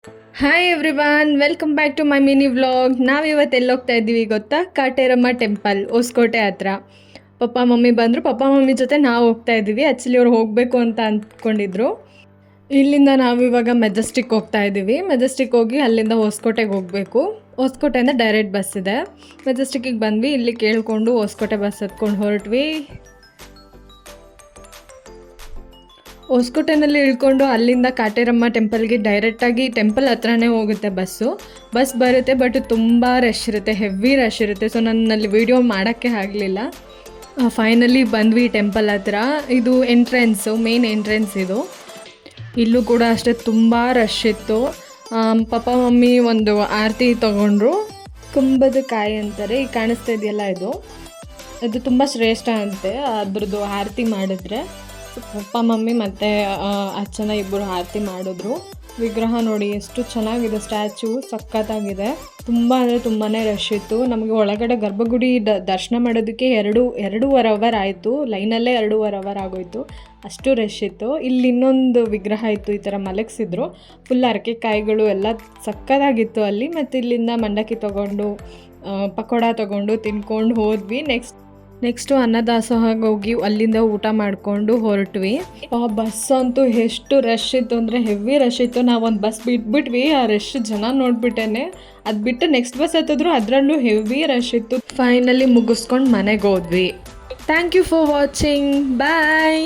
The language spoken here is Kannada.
Hi everyone, welcome back to my mini vlog. ನಾವಿವತ್ತು ಎಲ್ಲಿ ಹೋಗ್ತಾ ಇದ್ದೀವಿ ಗೊತ್ತಾ? ಕಾಟೇರಮ್ಮ ಟೆಂಪಲ್, ಹೊಸಕೋಟೆ ಹತ್ರ. ಪಪ್ಪ ಮಮ್ಮಿ ಬಂದರು, ಪಪ್ಪ ಮಮ್ಮಿ ಜೊತೆ ನಾವು ಹೋಗ್ತಾ ಇದ್ದೀವಿ. ಆ್ಯಕ್ಚುಲಿ ಅವ್ರು ಹೋಗಬೇಕು ಅಂತ ಅಂದ್ಕೊಂಡಿದ್ರು. ಇಲ್ಲಿಂದ ನಾವಿವಾಗ ಮೆಜೆಸ್ಟಿಕ್ ಹೋಗ್ತಾ ಇದ್ದೀವಿ. ಮೆಜೆಸ್ಟಿಕ್ ಹೋಗಿ ಅಲ್ಲಿಂದ ಹೊಸಕೋಟೆಗೆ ಹೋಗಬೇಕು. ಹೊಸಕೋಟೆಯಿಂದ ಡೈರೆಕ್ಟ್ ಬಸ್ ಇದೆ. ಮೆಜೆಸ್ಟಿಕ್ಕಿಗೆ ಬಂದ್ವಿ, ಇಲ್ಲಿ ಕೇಳಿಕೊಂಡು ಹೊಸಕೋಟೆ ಬಸ್ ಹತ್ಕೊಂಡು ಹೊರಟ್ವಿ. ಹೊಸಕೋಟೆನಲ್ಲಿ ಇಳ್ಕೊಂಡು ಅಲ್ಲಿಂದ ಕಾಟೇರಮ್ಮ ಟೆಂಪಲ್ಗೆ ಡೈರೆಕ್ಟಾಗಿ ಟೆಂಪಲ್ ಹತ್ರನೇ ಹೋಗುತ್ತೆ ಬಸ್ಸು. ಬಸ್ ಬರುತ್ತೆ, ಬಟ್ ತುಂಬ ರಶ್ ಇರುತ್ತೆ, ಹೆವಿ ರಶ್ ಇರುತ್ತೆ. ಸೊ ನನ್ನಲ್ಲಿ ವೀಡಿಯೋ ಮಾಡೋಕ್ಕೆ ಆಗಲಿಲ್ಲ. ಫೈನಲಿ ಬಂದ್ವಿ ಟೆಂಪಲ್ ಹತ್ರ. ಇದು ಎಂಟ್ರೆನ್ಸು, ಮೇನ್ ಎಂಟ್ರೆನ್ಸ್ ಇದು. ಇಲ್ಲೂ ಕೂಡ ಅಷ್ಟೇ ತುಂಬ ರಶ್ ಇತ್ತು. ಪಪ್ಪ ಮಮ್ಮಿ ಒಂದು ಆರತಿ ತೊಗೊಂಡ್ರು. ಕುಂಬದ ಕಾಯಿ ಅಂತಾರೆ, ಈಗ ಕಾಣಿಸ್ತಾ ಇದೆಯಲ್ಲ ಇದು ತುಂಬ ಶ್ರೇಷ್ಠ ಅಂತೆ ಅದ್ರದ್ದು ಆರತಿ ಮಾಡಿದ್ರೆ. ಪಪ್ಪ ಮಮ್ಮಿ ಮತ್ತು ಅಚ್ಚನ ಇಬ್ಬರು ಆರತಿ ಮಾಡಿದ್ರು. ವಿಗ್ರಹ ನೋಡಿ ಎಷ್ಟು ಚೆನ್ನಾಗಿದೆ, ಸ್ಟ್ಯಾಚು ಸಖತ್ತಾಗಿದೆ. ತುಂಬ ಅಂದರೆ ತುಂಬಾ ರಶ್ ಇತ್ತು. ನಮಗೆ ಒಳಗಡೆ ಗರ್ಭಗುಡಿ ದರ್ಶನ ಮಾಡೋದಕ್ಕೆ ಎರಡೂವರೆ ಅವರ್ ಆಯಿತು. ಲೈನಲ್ಲೇ 2.5 ಅವರ್ ಆಗೋಯಿತು, ಅಷ್ಟು ರಶ್ ಇತ್ತು. ಇಲ್ಲಿ ಇನ್ನೊಂದು ವಿಗ್ರಹ ಇತ್ತು, ಈ ಥರ ಮಲಗಿಸಿದ್ರು. ಫುಲ್ ಅರಕೆಕಾಯಿಗಳು ಎಲ್ಲ ಸಖತ್ತಾಗಿತ್ತು ಅಲ್ಲಿ. ಮತ್ತು ಇಲ್ಲಿಂದ ಮಂಡಕ್ಕಿ ತೊಗೊಂಡು ಪಕೋಡ ತೊಗೊಂಡು ತಿನ್ಕೊಂಡು ಹೋದ್ವಿ. ನೆಕ್ಸ್ಟು ಅನ್ನದಾಸೋಹಕ್ಕೆ ಹೋಗಿ ಅಲ್ಲಿಂದ ಊಟ ಮಾಡಿಕೊಂಡು ಹೊರಟ್ವಿ. ಬಸ್ ಅಂತೂ ಎಷ್ಟು ರಶ್ ಇತ್ತು ಅಂದರೆ ಹೆವಿ ರಶ್ ಇತ್ತು. ನಾವೊಂದು ಬಸ್ ಬಿಟ್ಬಿಟ್ವಿ, ಆ ರಶ್ ಜನ ನೋಡ್ಬಿಟ್ಟೇನೆ. ಅದು ಬಿಟ್ಟು ನೆಕ್ಸ್ಟ್ ಬಸ್ ಹತ್ತಿದ್ರು, ಅದರಲ್ಲೂ ಹೆವಿ ರಶ್ ಇತ್ತು. ಫೈನಲಿ ಮುಗಿಸ್ಕೊಂಡು ಮನೆಗೆ ಹೋದ್ವಿ. Thank you for watching, bye.